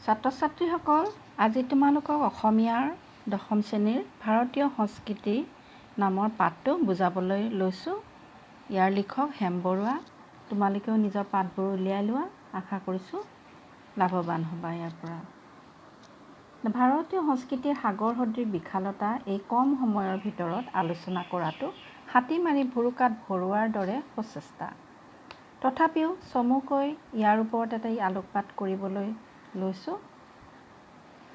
ছাত্ৰ ছাত্ৰীসকল, আজি তোমালোকক অসমীয়াৰ 10ম শ্ৰেণীৰ ভাৰতীয় সংস্কৃতি নামৰ পাঠটো বুজাবলৈ লৈছোঁ। ইয়াৰ লিখক হেম বৰুৱা। তোমালোকেও নিজৰ পাঠবোৰ উলিয়াই লোৱা। আশা কৰিছোঁ লাভৱান হ'বা ইয়াৰ পৰা। ভাৰতীয় সংস্কৃতিৰ সাগৰ সদৃশ বিশালতা এই কম সময়ৰ ভিতৰত আলোচনা কৰাটো হাতী মাৰি ভুৰুকাত ভৰোৱাৰ দৰে প্ৰচেষ্টা। তথাপিও চমুকৈ ইয়াৰ ওপৰত এটা আলোকপাত কৰিবলৈ লৈছোঁ,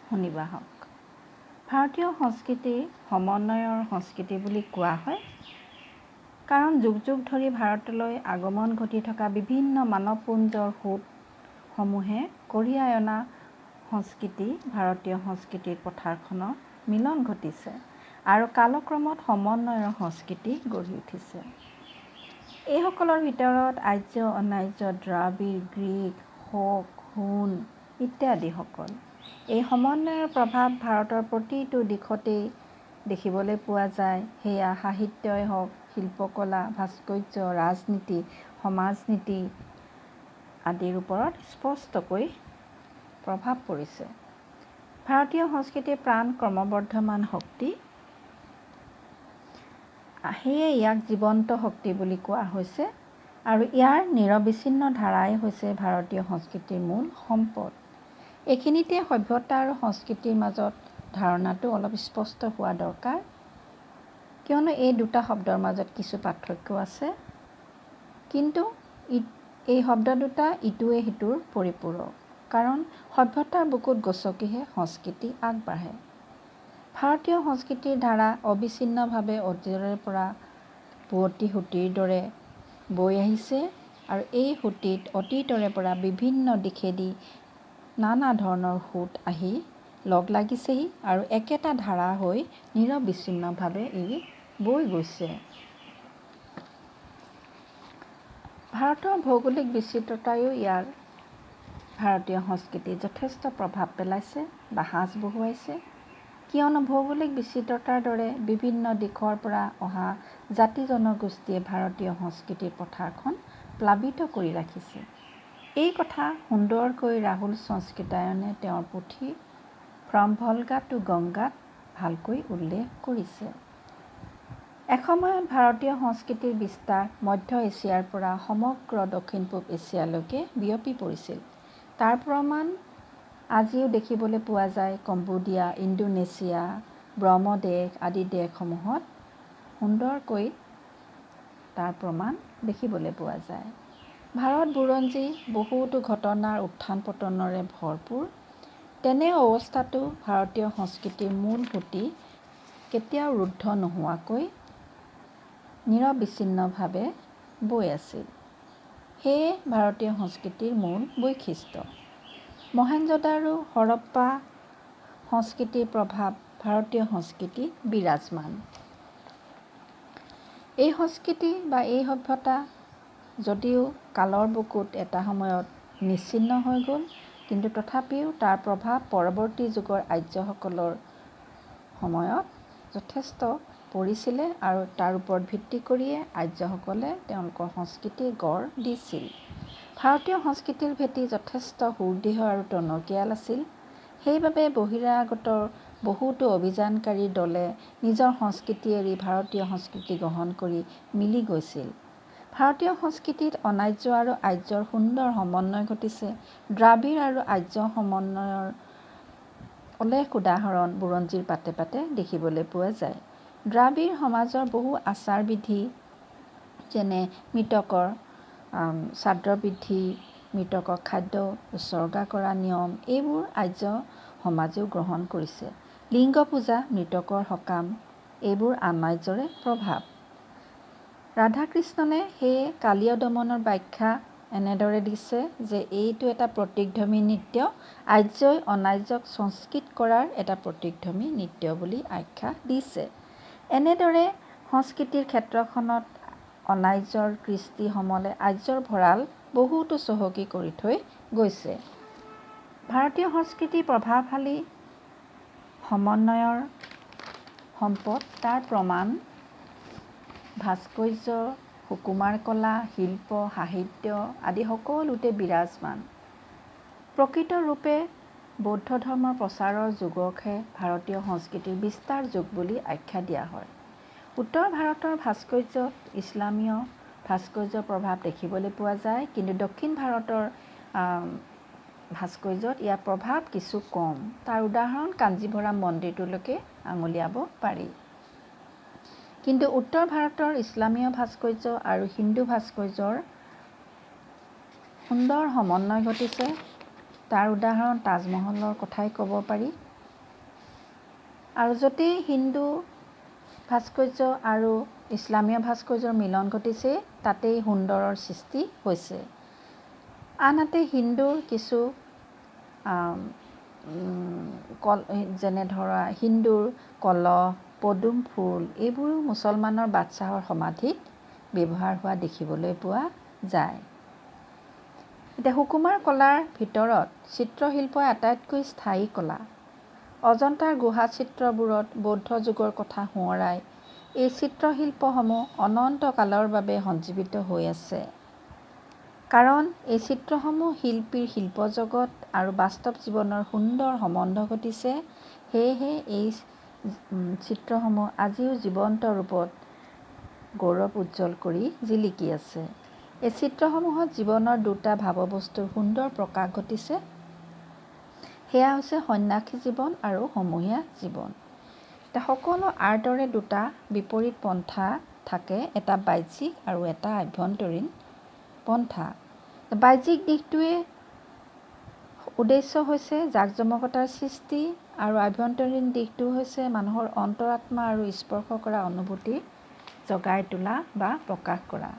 শুনিবা হওক। ভাৰতীয় সংস্কৃতি সমন্বয়ৰ সংস্কৃতি বুলি কোৱা হয়, কাৰণ যুগ যুগ ধৰি ভাৰতলৈ আগমন ঘটি থকা বিভিন্ন মানৱপুঞ্জৰ সোঁতসমূহে কঢ়িয়াই অনা সংস্কৃতি ভাৰতীয় সংস্কৃতিৰ পথাৰখনৰ মিলন ঘটিছে আৰু কালক্ৰমত সমন্বয়ৰ সংস্কৃতি গঢ়ি উঠিছে। এইসকলৰ ভিতৰত আৰ্য, অনাৰ্য, দ্ৰাবিড়, গ্ৰীক, শক, হুণ ইত্যাদিসকল। এই সমন্বয়ৰ প্ৰভাৱ ভাৰতৰ প্ৰতিটো দিশতেই দেখিবলৈ পোৱা যায়। সেয়া সাহিত্যই হওক, শিল্পকলা, ভাস্কৰ্য, ৰাজনীতি, সমাজনীতি আদিৰ ওপৰত স্পষ্টকৈ প্ৰভাৱ পৰিছে। ভাৰতীয় সংস্কৃতিৰ প্ৰাণ ক্ৰমবৰ্ধমান শক্তি, সেয়ে ইয়াক জীৱন্ত শক্তি বুলি কোৱা হৈছে আৰু ইয়াৰ নিৰবিচ্ছিন্ন ধাৰাই হৈছে ভাৰতীয় সংস্কৃতিৰ মূল সম্পদ। এইখিনিতে সভ্যতা আৰু সংস্কৃতিৰ মাজত ধাৰণাটো অলপ স্পষ্ট হোৱা দৰকাৰ, কিয়নো এই দুটা শব্দৰ মাজত কিছু পাৰ্থক্য আছে, কিন্তু এই শব্দ দুটা ইটোৱে সিটোৰ পৰিপূৰক, কাৰণ সভ্যতাৰ বুকুত গচকিহে সংস্কৃতি আগবাঢ়ে। ভাৰতীয় সংস্কৃতিৰ ধাৰা অবিচ্ছিন্নভাৱে অতীজৰে পৰা বোৱতী সুঁতিৰ দৰে বৈ আহিছে আৰু এই সুঁতিত অতীতৰে পৰা বিভিন্ন দিশেদি নানা ধৰণৰ সোঁত আহি লগ লাগিছেহি আৰু একেটা ধাৰা হৈ নিৰবিচ্ছিন্নভাৱে ই বৈ গৈছে। ভাৰতৰ ভৌগোলিক বিচিত্ৰতায়ো ইয়াৰ ভাৰতীয় সংস্কৃতিত যথেষ্ট প্ৰভাৱ পেলাইছে বা সাঁচ বহুৱাইছে, কিয়নো ভৌগোলিক বিচিত্ৰতাৰ দৰে বিভিন্ন দিশৰ পৰা অহা জাতি জনগোষ্ঠীয়ে ভাৰতীয় সংস্কৃতিৰ পথাৰখন প্লাবিত কৰি ৰাখিছে। এই কথা সুন্দৰকৈ ৰাহুল সংস্কৃতায়নে তেওঁৰ পুথি ফ্ৰম ভলগা টু গংগাত ভালকৈ উল্লেখ কৰিছে। এসময়ত ভাৰতীয় সংস্কৃতিৰ বিস্তাৰ মধ্য এছিয়াৰ পৰা সমগ্ৰ দক্ষিণ পূব এছিয়ালৈকে বিয়পি পৰিছিল। তাৰ প্ৰমাণ আজিও দেখিবলৈ পোৱা যায় কম্বোডিয়া, ইণ্ডোনেছিয়া, ব্ৰহ্মদেশ আদি দেশসমূহত সুন্দৰকৈ তাৰ প্ৰমাণ দেখিবলৈ পোৱা যায়। ভাৰত বুৰঞ্জী বহুতো ঘটনাৰ উত্থান পতনেৰে ভৰপূৰ। তেনে অৱস্থাতো ভাৰতীয় সংস্কৃতিৰ মূল সুঁতি কেতিয়াও ৰুদ্ধ নোহোৱাকৈ নিৰবিচ্ছিন্নভাৱে বৈ আছিল। সেয়ে ভাৰতীয় সংস্কৃতিৰ মূল বৈশিষ্ট্য। মহেঞ্জোদাৰো, হৰপ্পা সংস্কৃতিৰ প্ৰভাৱ ভাৰতীয় সংস্কৃতিত বিৰাজমান। এই সংস্কৃতি বা এই সভ্যতা যদিও কালৰ বুকুত এটা সময়ত নিচ্ছিন্ন হৈ গ'ল, কিন্তু তথাপিও তাৰ প্ৰভাৱ পৰৱৰ্তী যুগৰ আৰ্যসকলৰ সময়ত যথেষ্ট পৰিছিলে আৰু তাৰ ওপৰত ভিত্তি কৰিয়ে আৰ্যসকলে তেওঁলোকৰ সংস্কৃতি গঢ় দিছিল। ভাৰতীয় সংস্কৃতিৰ ভেটি যথেষ্ট সুদৃঢ় আৰু টনকিয়াল আছিল। সেইবাবে বহিৰাগত বহুতো অভিযানকাৰী দলে নিজৰ সংস্কৃতি এৰি ভাৰতীয় সংস্কৃতি গ্ৰহণ কৰি মিলি গৈছিল। ভাৰতীয় সংস্কৃতিত অনাৰ্য আৰু আৰ্যৰ সুন্দৰ সমন্বয় ঘটিছে। দ্ৰাবিড় আৰু আৰ্য সমন্বয়ৰ অলেখ উদাহৰণ বুৰঞ্জীৰ পাতে পাতে দেখিবলৈ পোৱা যায়। দ্ৰাবিড় সমাজৰ বহু আচাৰ বিধি, যেনে মৃতকৰ শ্ৰাদ্ধবিধি, মৃতকক খাদ্য উৎসৰ্গা কৰা নিয়ম, এইবোৰ আৰ্য সমাজেও গ্ৰহণ কৰিছে। লিংগ পূজা, মৃতকৰ সকাম এইবোৰ অনাৰ্যৰে প্ৰভাৱ। ৰাধাকৃষ্ণনে সেয়ে কালীয় দমনৰ ব্যাখ্যা এনেদৰে দিছে যে এইটো এটা প্ৰতীকধৰ্মী নৃত্য, আৰ্যই অনাৰ্যক সংস্কৃত কৰাৰ এটা প্ৰতীকধৰ্মী নৃত্য বুলি আখ্যা দিছে। এনেদৰে সংস্কৃতিৰ ক্ষেত্ৰখনত অনাৰ্যৰ কৃষ্টি সমলে আৰ্যৰ ভঁৰাল বহুতো চহকী কৰি থৈ গৈছে। ভাৰতীয় সংস্কৃতি প্ৰভাৱশালী সমন্বয়ৰ সম্পদ। তাৰ প্ৰমাণ ভাস্কৰ্য, সুকুমাৰ কলা, শিল্প, সাহিত্য আদি সকলোতে বিৰাজমান। প্ৰকৃত ৰূপে বৌদ্ধ ধৰ্মৰ প্ৰচাৰৰ যুগকহে ভাৰতীয় সংস্কৃতিৰ বিস্তাৰ যুগ বুলি আখ্যা দিয়া হয়। উত্তৰ ভাৰতৰ ভাস্কৰ্যত ইছলামীয় ভাস্কৰ্যৰ প্ৰভাৱ দেখিবলৈ পোৱা যায়, কিন্তু দক্ষিণ ভাৰতৰ ভাস্কৰ্যত ইয়াৰ প্ৰভাৱ কিছু কম। তাৰ উদাহৰণ কাঞ্জীভৰাম মন্দিৰটোলৈকে আঙুলিয়াব পাৰি। কিন্তু উত্তৰ ভাৰতৰ ইছলামীয় ভাস্কৰ্য আৰু হিন্দু ভাস্কৰ্যৰ সুন্দৰ সমন্বয় ঘটিছে। তাৰ উদাহৰণ তাজমহলৰ কথাই ক'ব পাৰি। আৰু য'তেই হিন্দু ভাস্কৰ্য আৰু ইছলামীয় ভাস্কৰ্যৰ মিলন ঘটিছে, তাতেই সুন্দৰৰ সৃষ্টি হৈছে। আনহাতে হিন্দুৰ কিছু যেনে ধৰা হিন্দুৰ কলহ, পদুম ফুল এইবোৰো মুছলমানৰ বাদশ্বাহৰ সমাধিত ব্যৱহাৰ হোৱা দেখিবলৈ পোৱা যায়। এতিয়া সুকুমাৰ কলাৰ ভিতৰত চিত্ৰশিল্প আটাইতকৈ স্থায়ী কলা। অজন্তাৰ গুহা চিত্ৰবোৰত বৌদ্ধ যুগৰ কথা সোঁৱৰাই এই চিত্ৰশিল্পসমূহ অনন্ত কালৰ বাবে সঞ্জীৱিত হৈ আছে। কাৰণ এই চিত্ৰসমূহ শিল্পীৰ শিল্পজগত আৰু বাস্তৱ জীৱনৰ সুন্দৰ সম্বন্ধ ঘটিছে। সেয়েহে এই চিত্ৰসমূহ আজিও জীৱন্ত ৰূপত গৌৰৱ উজ্জ্বল কৰি জিলিকি আছে। এই চিত্ৰসমূহত জীৱনৰ দুটা ভাৱবস্তুৰ সুন্দৰ প্ৰকাশ ঘটিছে। সেয়া হৈছে সন্ন্যাসী জীৱন আৰু সমূহীয়া জীৱন। এতিয়া সকলো আৰ্টৰে দুটা বিপৰীত পন্থা থাকে, এটা বাহ্যিক আৰু এটা আভ্যন্তৰীণ পন্থা। বাহ্যিক দিশটোৱে উদ্দেশ্য হৈছে জাকজমকতাৰ সৃষ্টি আৰু আভ্যন্তৰীণ দিশটো হৈছে মানুহৰ অন্তৰাত্মা আৰু স্পৰ্শ কৰা অনুভূতি জগাই তোলা বা প্ৰকাশ কৰা।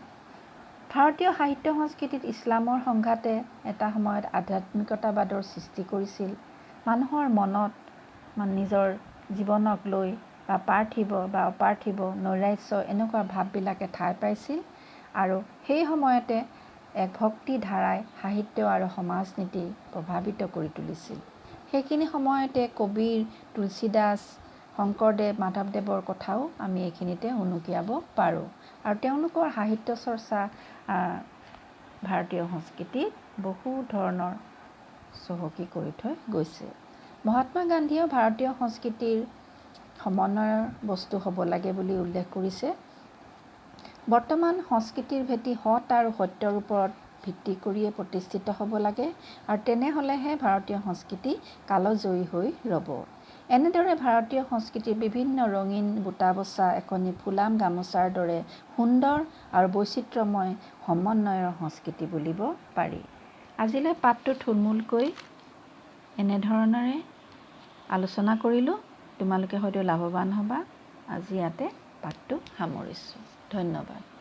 ভাৰতীয় সাহিত্য সংস্কৃতিত ইছলামৰ সংঘাতে এটা সময়ত আধ্যাত্মিকতাবাদৰ সৃষ্টি কৰিছিল। মানুহৰ মনত নিজৰ জীৱনক লৈ বা পাৰ্থিৱ বা অপাৰ্থিৱ, নৈৰাশ্য এনেকুৱা ভাৱবিলাকে ঠাই পাইছিল। আৰু সেই সময়তে এক ভক্তি ধাৰাই সাহিত্য আৰু সমাজ-নীতি প্ৰভাৱিত কৰি তুলিছিল। সেইখিনি সময়তে কবিৰ, তুলসীদাস, শংকৰদেৱ, মাধৱদেৱৰ কথাও আমি এইখিনিতে উনুকিয়াব পাৰোঁ। আৰু তেওঁলোকৰ সাহিত্য চৰ্চা ভাৰতীয় সংস্কৃতিত বহু ধৰণৰ চহকী কৰি থৈ গৈছে। মহাত্মা গান্ধীয়েও ভাৰতীয় সংস্কৃতিৰ সমন্বয়ৰ বস্তু হ'ব লাগে বুলি উল্লেখ কৰিছে। বৰ্তমান সংস্কৃতিৰ ভেটি সৎ আৰু সত্যৰ ওপৰত ভিত্তি কৰিয়ে প্ৰতিষ্ঠিত হ'ব লাগে, আৰু তেনেহ'লেহে ভাৰতীয় সংস্কৃতি কালজয়ী হৈ ৰ'ব। এনেদৰে ভাৰতীয় সংস্কৃতিৰ বিভিন্ন ৰঙীন বুটা বছা এখনি ফুলাম গামোচাৰ দৰে সুন্দৰ আৰু বৈচিত্ৰ্যময় সমন্বয়ৰ সংস্কৃতি বুলিব পাৰি। আজিলৈ পাঠটো থুলমূলকৈ এনেধৰণেৰে আলোচনা কৰিলোঁ। তোমালোকে হয়তো লাভৱান হ'বা। আজি ইয়াতে পাঠটো সামৰিছোঁ। ধন্যবাদ।